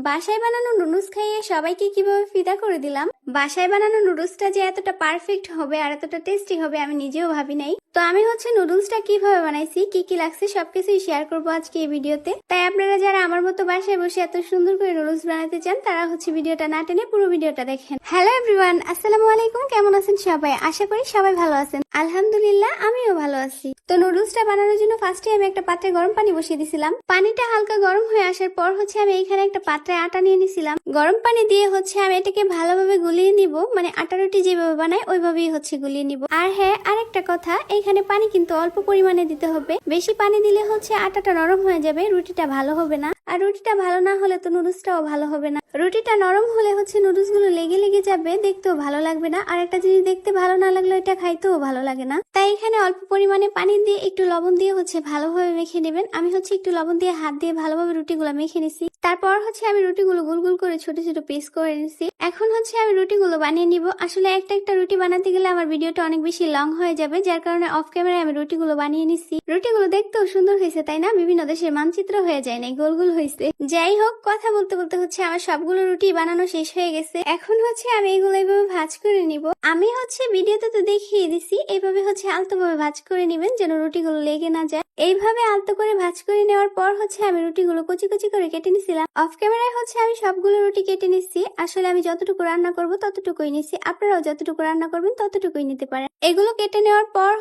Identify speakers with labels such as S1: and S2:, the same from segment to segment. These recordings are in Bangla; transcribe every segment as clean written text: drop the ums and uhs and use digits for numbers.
S1: বাসায় বানানো নুডলস খাইয়ে সবাইকে কিভাবে ফিদা করে দিলাম। বাসায় বানানো নুডলসটা যে এতটা পারফেক্ট হবে আর এতটা টেস্টি হবে আমি নিজেও ভাবি নাই। তো আমি নুডলসটা কিভাবে বানাইছি, কি কি লাগছে সবকিছুই শেয়ার করবো আজকে এই ভিডিওতে। তাই আপনারা যারা আমার মতো বাসায় বসে এত সুন্দর করে নুডলস বানাতে চান তারা ভিডিওটা না টেনে পুরো ভিডিওটা দেখেন। হ্যালো এভরিওয়ান, আসসালামু আলাইকুম। কেমন আছেন সবাই? আশা করি সবাই ভালো আছেন। আলহামদুলিল্লাহ আমিও ভালো আছি। তো নুডলসটা বানানোর জন্য ফার্স্টে আমি একটা পাত্রে গরম পানি বসিয়ে দিয়েছিলাম। পানিটা হালকা গরম হয়ে আসার পর আমি এইখানে একটা পাত্রে আটা নিয়ে নিছিলাম। গরম পানি দিয়ে আমি এটাকে ভালোভাবে গুলিয়ে নিব, মানে আটা রুটি যেভাবে বানাই ওইভাবেই গুলিয়ে নিব। আর হ্যাঁ, আরেকটা কথা, এইখানে পানি কিন্তু অল্প পরিমাণে দিতে হবে। বেশি পানি দিলে আটাটা নরম হয়ে যাবে, রুটিটা ভালো হবে না। আর রুটিটা ভালো না হলে তো নুডলসটাও ভালো হবে না। রুটিটা নরম হলে নুডলস গুলো লেগে লেগে যাবে, দেখতেও ভালো লাগবে না। আর একটা জিনিস দেখতে ভালো না লাগলে এটা খাইতেও ভালো লাগে না। তাই এখানে অল্প পরিমাণে পানি দিয়ে একটু লবণ দিয়ে ভালোভাবে মেখে নেবেন। আমি একটু লবণ দিয়ে হাত দিয়ে ভালোভাবে রুটিগুলো মেখে নিছি। তারপর আমি রুটিগুলো গোল গোল করে ছোট ছোট পিস করে নিছি। এখন আমি রুটিগুলো বানিয়ে নিব। আসলে একটা একটা রুটি বানাতে গেলে আমার ভিডিওটা অনেক বেশি লং হয়ে যাবে, যার কারণে অফ ক্যামেরায় আমি রুটিগুলো বানিয়ে নিছি। রুটিগুলো দেখতেও সুন্দর হয়েছে, তাই না? বিভিন্ন দেশের মানচিত্র হয়ে যায় না, গোল গোল হয়েছে। যাই হোক, কথা বলতে বলতে আমার সবগুলো রুটি বানানো শেষ হয়ে গেছে। এখন আমি এগুলো এইভাবে ভাজ করে নিব। আমি ভিডিওতে তো দেখিয়ে দিছি, এইভাবে আলতো ভাবে ভাজ করে নিবেন যেন রুটিগুলো লেগে না যায়। এইভাবে আলতো করে ভাজ করে নেওয়ার পর আমি রুটিগুলো কুচি কুচি করে কেটে নিছিলাম। অফ ক্যামেরায় আমি সবগুলো রুটি কেটে নিচ্ছি। আসলে আমি যতটুকু রান্না করব ততটুকুই নিচ্ছি, আপনারাও যতটুকু রান্না করবেন ততটুকুই নিতে পারেন। এগুলো কেটে নেওয়ার পর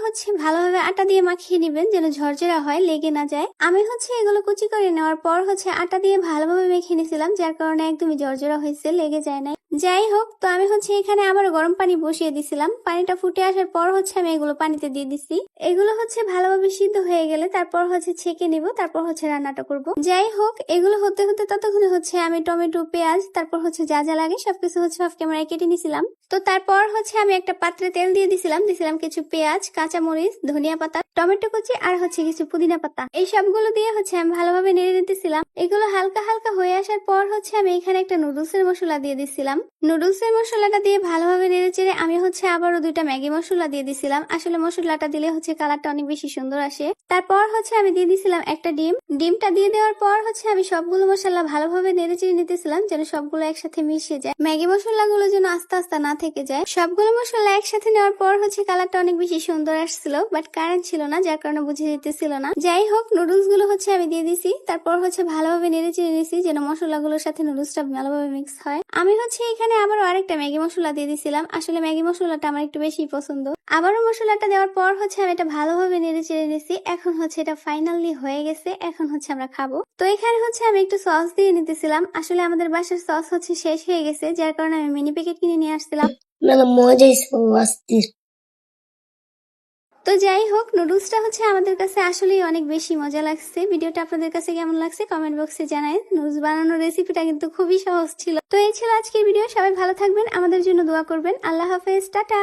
S1: ভালোভাবে আটা দিয়ে মাখিয়ে নিবেন যেন ঝরঝরা হয়, লেগে না যায়। আমি এগুলো কুচি করে নেওয়ার পর আটা দিয়ে ভালোভাবে মেখে নিছিলাম, যার কারণে একদমই ঝরঝরা হয়েছে, লেগে যায় না। যাই হোক, তো আমি এখানে আবার গরম পানি বসিয়ে দিছিলাম। পানিটা ফুটে আসার পর আমি এগুলো পানিতে দিয়ে দিছি। এগুলো ভালোভাবে সিদ্ধ হয়ে গেলে তারপর ছেঁকে নিব, তারপর রান্নাটা করব। যাই হোক, এগুলো হতে হতে ততক্ষণে আমি টমেটো, পেঁয়াজ, তারপর যা যা লাগে সবকিছু অফ ক্যামেরায় কেটে নিছিলাম। তো তারপর আমি একটা পাত্রে তেল দিয়ে দিছিলাম কিছু পেঁয়াজ, কাঁচামরিচ, ধনিয়া পাতা, টমেটো কুচি আর কিছু পুদিনা পাতা। এই সবগুলো দিয়ে আমি ভালোভাবে নেড়ে নিতেছিলাম। এগুলো হালকা হালকা হয়ে আসার পর আমি এখানে একটা নুডলসের মশলা দিয়ে দিছিলাম। নুডলসের মশলাটা দিয়ে ভালোভাবে নেড়ে চেড়ে আমি আবারও 2টা ম্যাগি মশলা দিয়ে দিছিলাম। আসলে মশলাটা দিলে কালারটা অনেক বেশি সুন্দর আসে। তারপর আমি দিয়ে দিছিলাম একটা ডিম। ডিমটা দিয়ে দেওয়ার পর আমি সবগুলো মশলা ভালোভাবে নেড়ে চেড়ে নিতেছিলাম যেন সবগুলো একসাথে মিশে যায়, ম্যাগি মশলাগুলো যেন আস্তে আস্তে না থেকে যায়। সবগুলো মশলা একসাথে নেওয়ার পর কালারটা অনেক বেশি সুন্দর আসছিল, বাট কারেন্ট ছিল না, যার কারণে বুঝে দিতেছিল না। যাই হোক, নুডলস গুলো আমি দিয়ে দিছি। তারপর ভালোভাবে নেড়ে চেড়ে নিছি যেন মশলাগুলোর সাথে নুডলসটা ভালোভাবে মিক্স হয়। আমি এখানে আবারও আরেকটা ম্যাগি মশলা দিয়ে দিছিলাম। আসলে ম্যাগি মশলাটা আমার একটু বেশি পছন্দ। আবারও মশলাটা দেওয়ার পর আমি এটা ভালোভাবে নেড়ে চেড়ে নিছি। এখন এটা ফাইনালি হয়ে গেছে। এখন আমরা খাবো। তো এখানে আমি একটু সস দিয়ে নিতেছিলাম। আসলে আমাদের বাসার সস শেষ হয়ে গেছে, যার কারণে আমি মিনি প্যাকেট কিনে নিয়ে আসছিলাম। তো যাই হোক, নুডলসটা আমাদের কাছে আসলেই অনেক বেশি মজা লাগছে। ভিডিওটা আপনাদের কাছে কেমন লাগছে কমেন্ট বক্সে জানায়। নুডলস বানানোর রেসিপিটা কিন্তু খুবই সহজ ছিল। তো এই ছিল আজকের ভিডিও। সবাই ভালো থাকবেন, আমাদের জন্য দোয়া করবেন। আল্লাহ হাফেজ, টাটা।